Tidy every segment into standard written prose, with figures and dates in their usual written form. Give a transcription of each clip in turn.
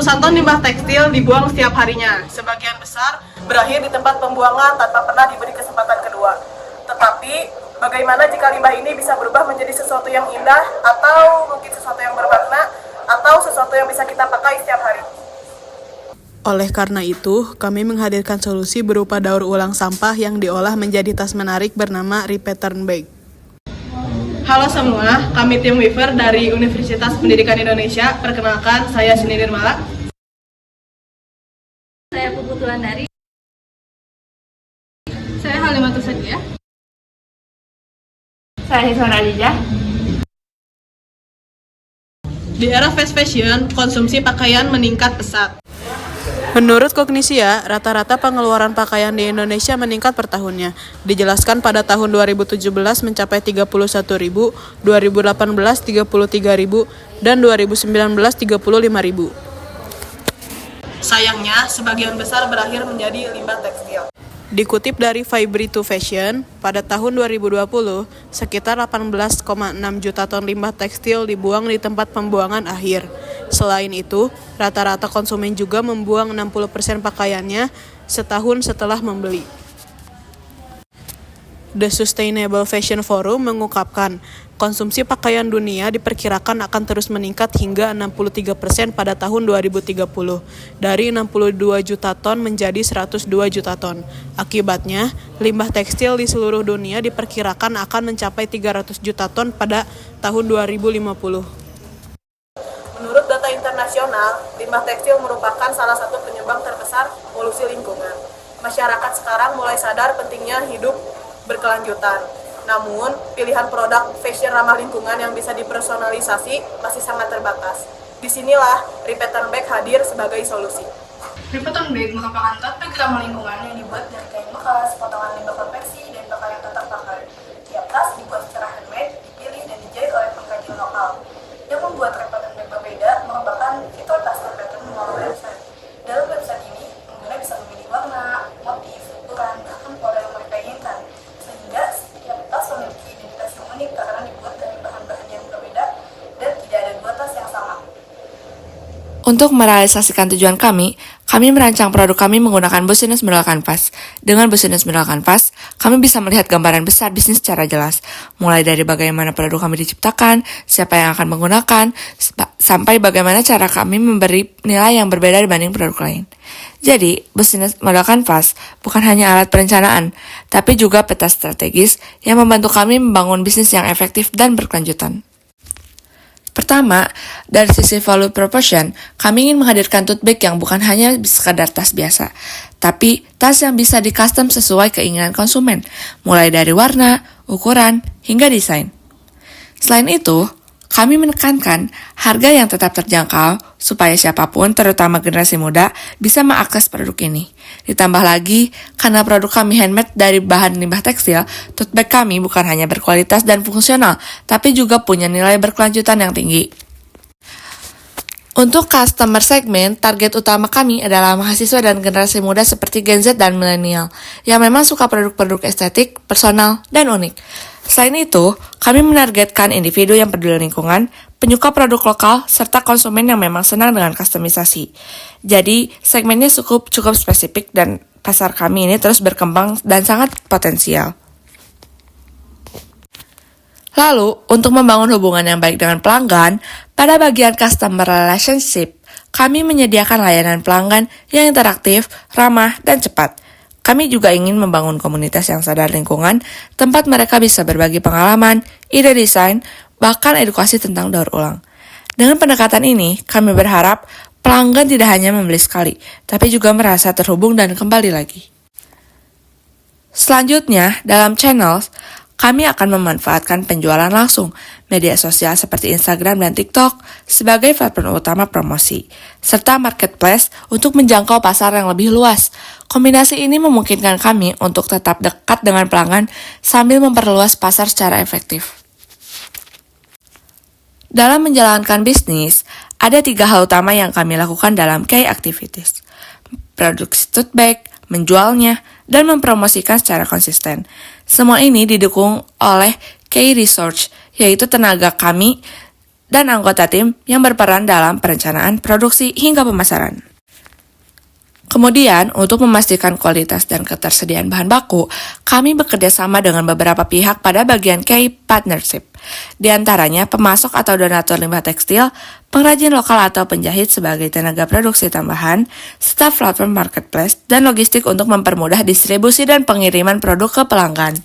Ratusan ton limbah tekstil dibuang setiap harinya. Sebagian besar berakhir di tempat pembuangan tanpa pernah diberi kesempatan kedua. Tetapi, bagaimana jika limbah ini bisa berubah menjadi sesuatu yang indah, atau mungkin sesuatu yang bermakna, atau sesuatu yang bisa kita pakai setiap hari? Oleh karena itu, kami menghadirkan solusi berupa daur ulang sampah yang diolah menjadi tas menarik bernama Repattern Bag. Halo semua, kami tim Weaver dari Universitas Pendidikan Indonesia. Perkenalkan, saya Sini Nirmala. Saya Puput Wulandari. Saya Halimatus Sadia. Saya Hiswan Alijah. Di era fast fashion, konsumsi pakaian meningkat pesat. Menurut Kognisia, rata-rata pengeluaran pakaian di Indonesia meningkat per tahunnya. Dijelaskan pada tahun 2017 mencapai 31.000, 2018 33.000, dan 2019 35.000. Sayangnya, sebagian besar berakhir menjadi limbah tekstil. Dikutip dari Fibery2 Fashion, pada tahun 2020, sekitar 18,6 juta ton limbah tekstil dibuang di tempat pembuangan akhir. Selain itu, rata-rata konsumen juga membuang 60% pakaiannya setahun setelah membeli. The Sustainable Fashion Forum mengungkapkan, konsumsi pakaian dunia diperkirakan akan terus meningkat hingga 63% pada tahun 2030, dari 62 juta ton menjadi 102 juta ton. Akibatnya, limbah tekstil di seluruh dunia diperkirakan akan mencapai 300 juta ton pada tahun 2050. Menurut data internasional, limbah tekstil merupakan salah satu penyumbang terbesar polusi lingkungan. Masyarakat sekarang mulai sadar pentingnya hidup berkelanjutan. Namun, pilihan produk fashion ramah lingkungan yang bisa dipersonalisasi masih sangat terbatas. Disinilah Repattern Bag hadir sebagai solusi. Repattern Bag merupakan tote bag ramah lingkungan yang dibuat dari kain bekas, potongan limbah konveksi, dan pakaian tetap pakai. Tiap tas dibuat secara handmade, dipilih dan dijahit oleh pengrajin lokal. Yang membuat Repattern Bag berbeda merupakan fitur tas Repattern melalui website. Dalam website ini, pengguna bisa memilih warna, motif, ukuran, bahkan pola yang mereka inginkan. Sehingga setiap tas memiliki identitas yang unik karena dibuat dari bahan-bahan yang berbeda dan tidak ada dua tas yang sama. Untuk merealisasikan tujuan kami merancang produk kami menggunakan Business Model Canvas. Dengan Business Model Canvas, kami bisa melihat gambaran besar bisnis secara jelas, mulai dari bagaimana produk kami diciptakan, siapa yang akan menggunakan, sampai bagaimana cara kami memberi nilai yang berbeda dibanding produk lain. Jadi, Business Model Canvas bukan hanya alat perencanaan, tapi juga peta strategis yang membantu kami membangun bisnis yang efektif dan berkelanjutan. Pertama, dari sisi value proposition, kami ingin menghadirkan tote bag yang bukan hanya sekadar tas biasa, tapi tas yang bisa di-custom sesuai keinginan konsumen, mulai dari warna, ukuran, hingga desain. Selain itu, kami menekankan harga yang tetap terjangkau supaya siapapun, terutama generasi muda, bisa mengakses produk ini. Ditambah lagi, karena produk kami handmade dari bahan limbah tekstil, tote bag kami bukan hanya berkualitas dan fungsional, tapi juga punya nilai berkelanjutan yang tinggi. Untuk customer segment, target utama kami adalah mahasiswa dan generasi muda seperti Gen Z dan milenial, yang memang suka produk-produk estetik, personal, dan unik. Selain itu, kami menargetkan individu yang peduli lingkungan, penyuka produk lokal, serta konsumen yang memang senang dengan kustomisasi. Jadi, segmennya cukup spesifik dan pasar kami ini terus berkembang dan sangat potensial. Lalu, untuk membangun hubungan yang baik dengan pelanggan, pada bagian customer relationship, kami menyediakan layanan pelanggan yang interaktif, ramah, dan cepat. Kami juga ingin membangun komunitas yang sadar lingkungan, tempat mereka bisa berbagi pengalaman, ide desain, bahkan edukasi tentang daur ulang. Dengan pendekatan ini, kami berharap pelanggan tidak hanya membeli sekali, tapi juga merasa terhubung dan kembali lagi. Selanjutnya, dalam channel, kami akan memanfaatkan penjualan langsung, media sosial seperti Instagram dan TikTok sebagai platform utama promosi, serta marketplace untuk menjangkau pasar yang lebih luas. Kombinasi ini memungkinkan kami untuk tetap dekat dengan pelanggan sambil memperluas pasar secara efektif. Dalam menjalankan bisnis, ada 3 hal utama yang kami lakukan dalam key activities: produksi tote bag, menjualnya, dan mempromosikan secara konsisten. Semua ini didukung oleh key research, yaitu tenaga kami dan anggota tim yang berperan dalam perencanaan, produksi, hingga pemasaran. Kemudian, untuk memastikan kualitas dan ketersediaan bahan baku, kami bekerja sama dengan beberapa pihak pada bagian key partnership. Di antaranya pemasok atau donatur limbah tekstil, pengrajin lokal atau penjahit sebagai tenaga produksi tambahan, staf platform marketplace, dan logistik untuk mempermudah distribusi dan pengiriman produk ke pelanggan.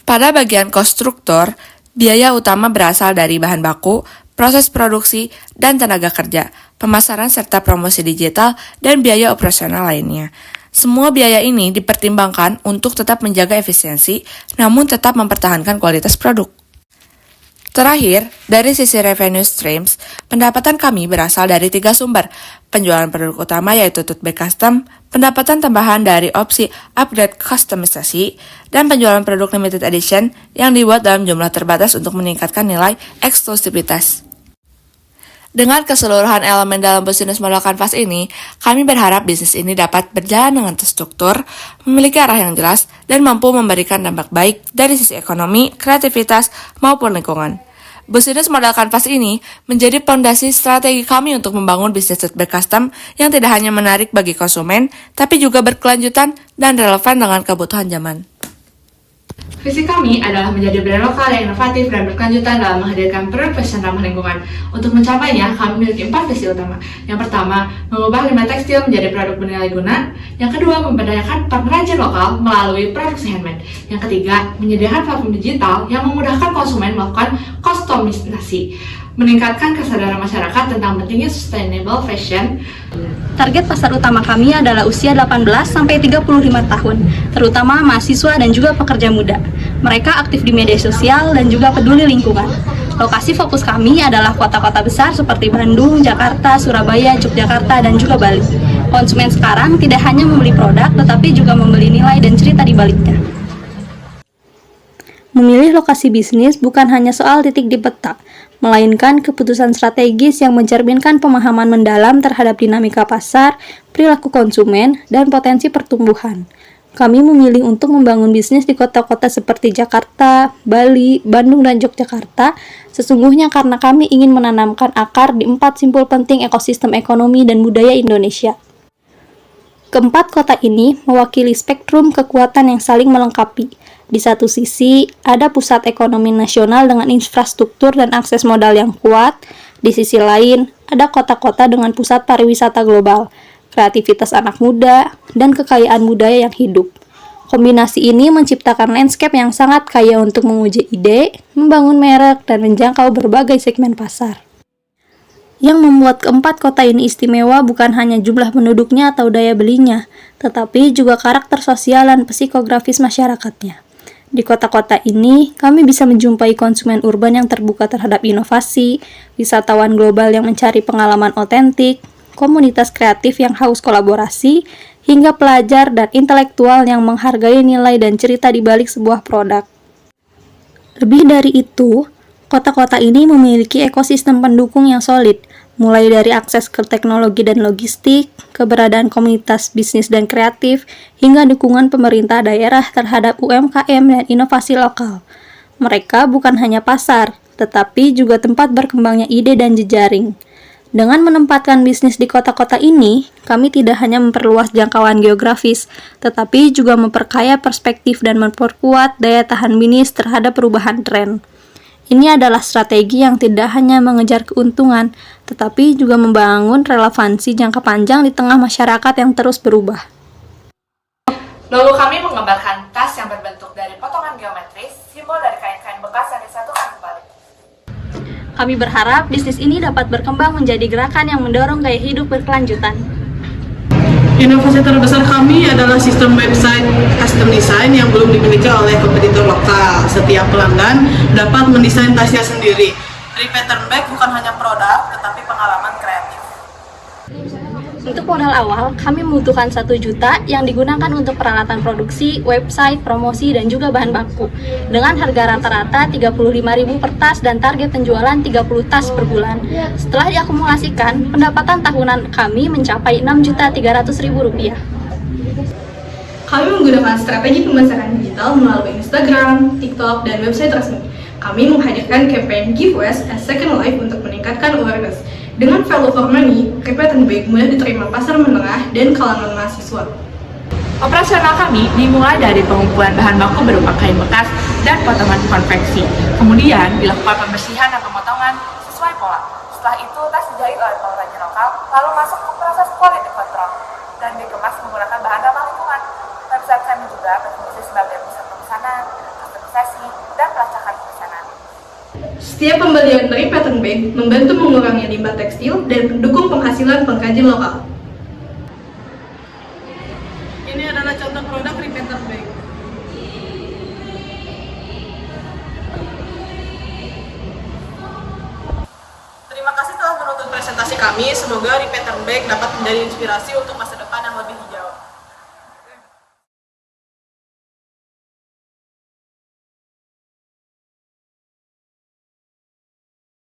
Pada bagian cost struktur, biaya utama berasal dari bahan baku, proses produksi, dan tenaga kerja, pemasaran serta promosi digital, dan biaya operasional lainnya. Semua biaya ini dipertimbangkan untuk tetap menjaga efisiensi, namun tetap mempertahankan kualitas produk. Terakhir, dari sisi revenue streams, pendapatan kami berasal dari 3 sumber. Penjualan produk utama yaitu tote bag custom, pendapatan tambahan dari opsi upgrade customisasi, dan penjualan produk limited edition yang dibuat dalam jumlah terbatas untuk meningkatkan nilai eksklusivitas. Dengan keseluruhan elemen dalam bisnis modal kanvas ini, kami berharap bisnis ini dapat berjalan dengan terstruktur, memiliki arah yang jelas, dan mampu memberikan dampak baik dari sisi ekonomi, kreativitas, maupun lingkungan. Bisnis modal kanvas ini menjadi fondasi strategi kami untuk membangun bisnis tote bag custom yang tidak hanya menarik bagi konsumen, tapi juga berkelanjutan dan relevan dengan kebutuhan zaman. Visi kami adalah menjadi brand lokal yang inovatif dan berkelanjutan dalam menghadirkan produk fashion ramah lingkungan. Untuk mencapainya, kami memiliki 4 visi utama. Yang pertama, mengubah limbah tekstil menjadi produk bernilai guna. Yang kedua, memberdayakan pengrajin lokal melalui produksi handmade. Yang ketiga, menyediakan platform digital yang memudahkan konsumen melakukan kustomisasi, meningkatkan kesadaran masyarakat tentang pentingnya sustainable fashion. Target pasar utama kami adalah usia 18-35 tahun, terutama mahasiswa dan juga pekerja muda. Mereka aktif di media sosial dan juga peduli lingkungan. Lokasi fokus kami adalah kota-kota besar seperti Bandung, Jakarta, Surabaya, Yogyakarta, dan juga Bali. Konsumen sekarang tidak hanya membeli produk, tetapi juga membeli nilai dan cerita di baliknya. Memilih lokasi bisnis bukan hanya soal titik di peta, melainkan keputusan strategis yang mencerminkan pemahaman mendalam terhadap dinamika pasar, perilaku konsumen, dan potensi pertumbuhan. Kami memilih untuk membangun bisnis di kota-kota seperti Jakarta, Bali, Bandung, dan Yogyakarta, sesungguhnya karena kami ingin menanamkan akar di 4 simpul penting ekosistem ekonomi dan budaya Indonesia. Keempat kota ini mewakili spektrum kekuatan yang saling melengkapi. Di satu sisi, ada pusat ekonomi nasional dengan infrastruktur dan akses modal yang kuat. Di sisi lain, ada kota-kota dengan pusat pariwisata global, kreativitas anak muda, dan kekayaan budaya yang hidup. Kombinasi ini menciptakan landscape yang sangat kaya untuk menguji ide, membangun merek, dan menjangkau berbagai segmen pasar. Yang membuat keempat kota ini istimewa bukan hanya jumlah penduduknya atau daya belinya, tetapi juga karakter sosial dan psikografis masyarakatnya. Di kota-kota ini, kami bisa menjumpai konsumen urban yang terbuka terhadap inovasi, wisatawan global yang mencari pengalaman otentik, komunitas kreatif yang haus kolaborasi, hingga pelajar dan intelektual yang menghargai nilai dan cerita di balik sebuah produk. Lebih dari itu, kota-kota ini memiliki ekosistem pendukung yang solid, mulai dari akses ke teknologi dan logistik, keberadaan komunitas bisnis dan kreatif, hingga dukungan pemerintah daerah terhadap UMKM dan inovasi lokal. Mereka bukan hanya pasar, tetapi juga tempat berkembangnya ide dan jejaring. Dengan menempatkan bisnis di kota-kota ini, kami tidak hanya memperluas jangkauan geografis, tetapi juga memperkaya perspektif dan memperkuat daya tahan bisnis terhadap perubahan tren. Ini adalah strategi yang tidak hanya mengejar keuntungan, tetapi juga membangun relevansi jangka panjang di tengah masyarakat yang terus berubah. Logo kami menggambarkan tas yang berbentuk dari potongan geometris, simbol dari kain-kain bekas yang disatukan kembali. Kami berharap bisnis ini dapat berkembang menjadi gerakan yang mendorong gaya hidup berkelanjutan. Inovasi terbesar kami adalah sistem website custom design yang belum dimiliki oleh kompetitor lokal. Setiap pelanggan dapat mendesain tasnya sendiri. Repattern bag bukan hanya produk, tetapi pengalaman kreatif. Untuk modal awal, kami membutuhkan 1 juta yang digunakan untuk peralatan produksi, website, promosi, dan juga bahan baku. Dengan harga rata-rata 35.000 per tas dan target penjualan 30 tas per bulan. Setelah diakumulasikan, pendapatan tahunan kami mencapai Rp6.300.000. Kami menggunakan strategi pemasaran digital melalui Instagram, TikTok, dan website resmi. Kami menghadirkan campaign Give Waste as Second Life untuk meningkatkan awareness. Dengan value for money, repair bag mudah diterima pasar menengah dan kalangan mahasiswa. Operasional kami dimulai dari pengumpulan bahan baku berupa kain bekas dan potongan konveksi. Kemudian dilakukan pembersihan dan pemotongan sesuai pola. Setelah itu tas dijahit oleh pengrajin lokal, lalu masuk ke proses quality control dan dikemas menggunakan bahan ramah lingkungan. Website kami juga berfungsi sebagai pusat pemesanan, customisasi, dan pelacakan pemesanan. Setiap pembelian dari pattern bag membantu mengurangi limbah tekstil dan mendukung penghasilan pengrajin lokal. Ini adalah contoh produk repeater bag. Terima kasih telah menonton presentasi kami. Semoga repeater bag dapat menjadi inspirasi untuk masa